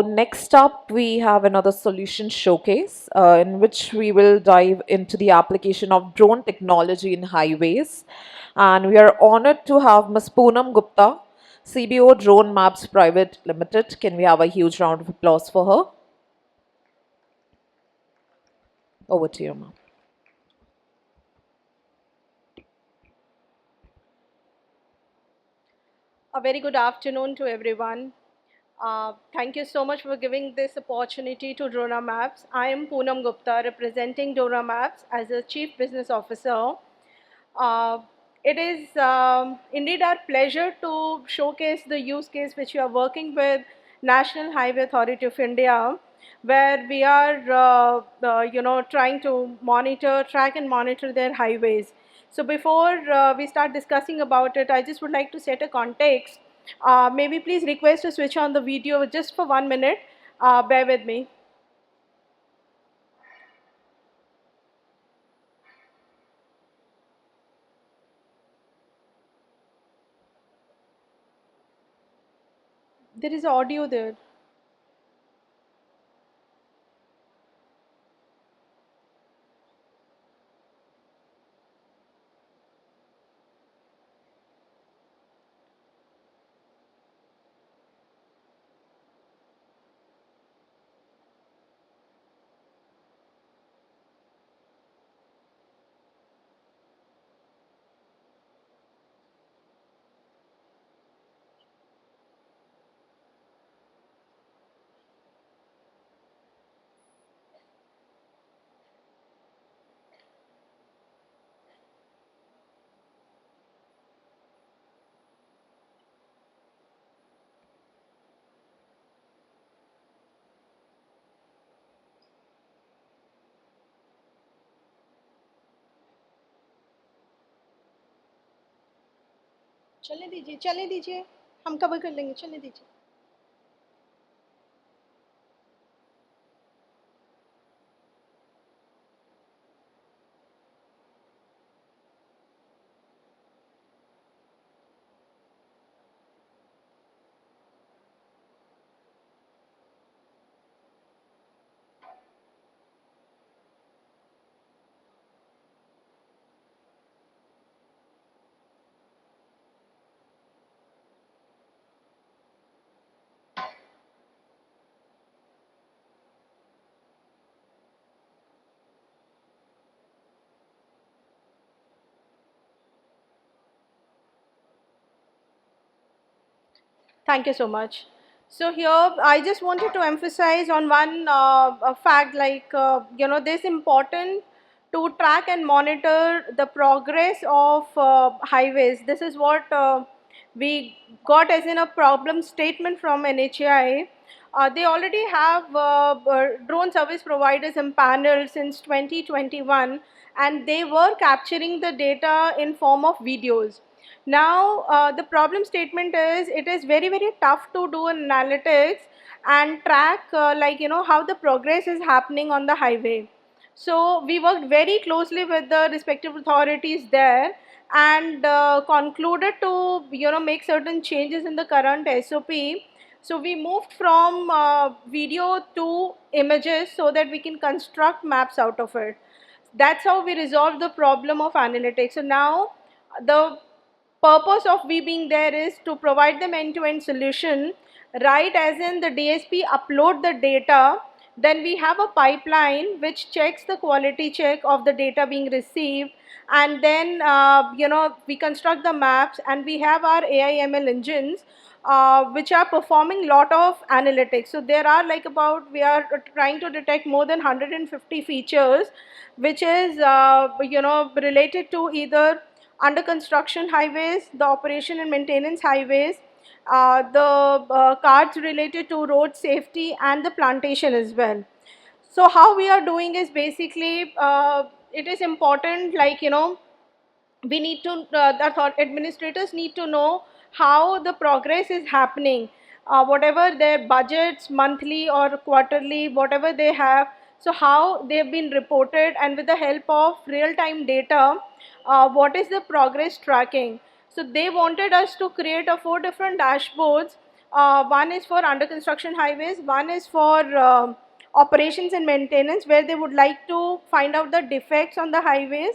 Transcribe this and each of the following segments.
next up, we have another solution showcase in which we will dive into the application of drone technology in highways. And we are honored to have Ms. Poonam Gupta, CBO Drone Maps Private Limited. Can we have a huge round of applause for her? Over to you, ma'am. A very good afternoon to everyone. Thank you so much for giving this opportunity to Drona Maps. I am Poonam Gupta, representing Drona Maps as a Chief Business Officer. Uh, it is indeed our pleasure to showcase the use case which we are working with National Highway Authority of India, where we are, trying to track and monitor their highways. So before we start discussing about it, I just would like to set a context. Maybe please request to switch on the video just for 1 minute. Bear with me. There is audio there. चलने दीजिए हम cover कर लेंगे चलने दीजिए Thank you so much. So here, I just wanted to emphasize on one fact, like this important to track and monitor the progress of highways. This is what we got as in a problem statement from NHAI. They already have drone service providers empaneled since 2021, and they were capturing the data in form of videos. Now, the problem statement is it is very, very tough to do analytics and track how the progress is happening on the highway. So we worked very closely with the respective authorities there and concluded to make certain changes in the current SOP. So we moved from video to images so that we can construct maps out of it. That's how we resolved the problem of analytics. So now the purpose of we being there is to provide them end-to-end solution, right? As in the DSP upload the data, then we have a pipeline which checks the quality check of the data being received, and then we construct the maps, and we have our AI/ML engines which are performing lot of analytics. So there are we are trying to detect more than 150 features which is related to either under construction highways, the operation and maintenance highways, the cards related to road safety, and the plantation as well. So how we are doing is basically it is important, we need to the administrators need to know how the progress is happening, whatever their budgets monthly or quarterly, whatever they have, so how they've been reported, and with the help of real time data, what is the progress tracking. So they wanted us to create a 4 different dashboards One is for under construction highways, one is for operations and maintenance, where they would like to find out the defects on the highways.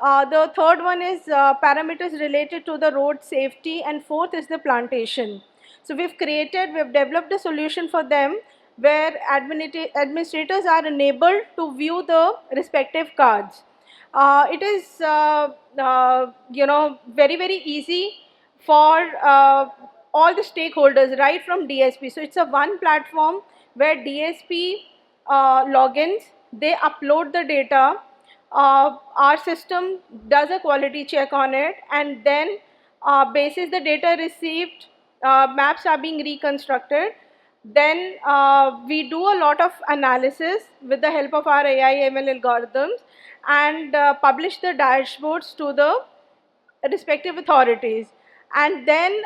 The third one is parameters related to the road safety, and fourth is the plantation. So we've developed a solution for them where administrators are enabled to view the respective cards. It is very easy for all the stakeholders right from DSP. So it's a one platform where DSP logins, they upload the data, our system does a quality check on it, and then basis the data received, maps are being reconstructed. Then we do a lot of analysis with the help of our AI ML algorithms, and publish the dashboards to the respective authorities. And then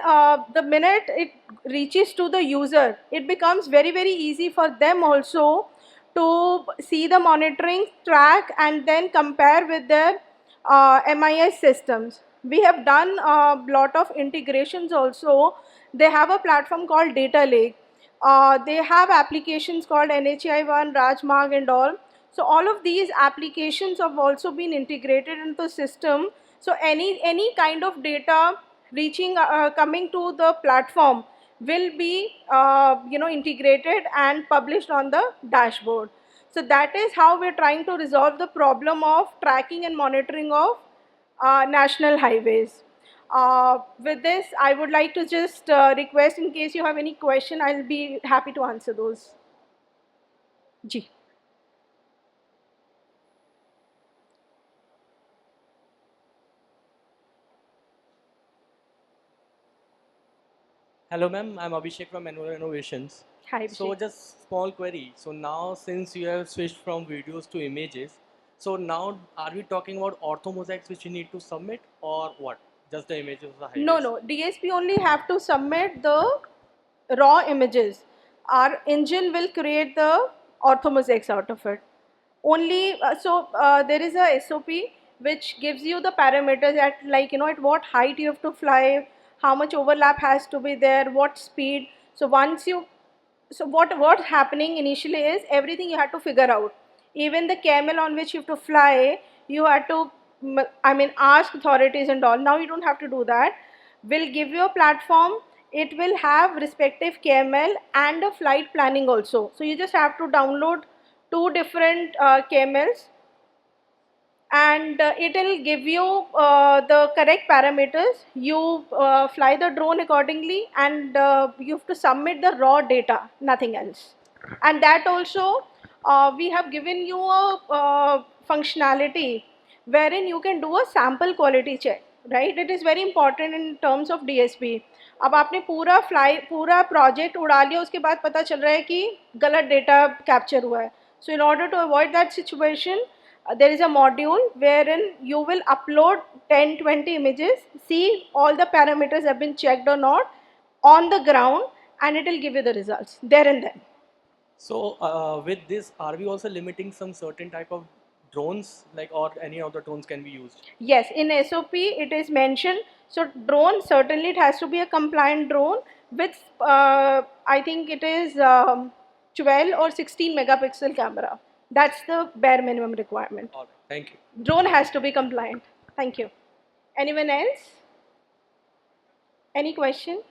the minute it reaches to the user, it becomes very easy for them also to see the monitoring, track, and then compare with their MIS systems. We have done a lot of integrations also. They have a platform called Data Lake. They have applications called NHI1, Rajmarg and all. So all of these applications have also been integrated into the system. So any kind of data reaching coming to the platform will be integrated and published on the dashboard. So that is how we're trying to resolve the problem of tracking and monitoring of national highways. With this, I would like to just request, in case you have any question, I'll be happy to answer those. Ji. Hello, ma'am. I'm Abhishek from Annual Innovations. Hi, So, Abhishek. just small query. So now, since you have switched from videos to images, so now are we talking about ortho mosaics which you need to submit, or what? Just the images of the No, highways? no. DSP only have to submit the raw images. Our engine will create the orthomosaics out of it. Only there is a SOP which gives you the parameters at, like, at what height you have to fly, how much overlap has to be there, what speed. So once you so what's happening initially is everything you have to figure out. Even the camel on which you have to fly, you have to ask authorities and all. Now you don't have to do that. We'll give you a platform. It will have respective camel and a flight planning also. So you just have to download two different camels, and it will give you the correct parameters. You fly the drone accordingly, and you have to submit the raw data, nothing else. And that also, we have given you a functionality wherein you can do a sample quality check, right? It is very important in terms of DSP. अब आपने पूरा project उड़ा लिया, उसके बाद पता चल रहा है कि गलत डेटा कैप्चर हुआ है. So in order to avoid that situation, there is a module wherein you will upload 10-20 images, see all the parameters have been checked or not on the ground, and it will give you the results there and then. So with this, are we also limiting some certain type of drones, like, or any of the drones can be used? Yes, in SOP it is mentioned. So drone, certainly it has to be a compliant drone with I think it is 12 or 16 megapixel camera. That's the bare minimum requirement. All right, thank you. Drone has to be compliant. Thank you. Anyone else? Any question?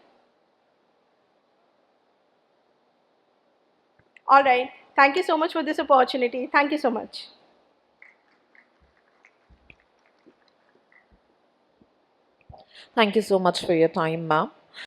All right. Thank you so much for this opportunity. Thank you so much. Thank you so much for your time, ma'am.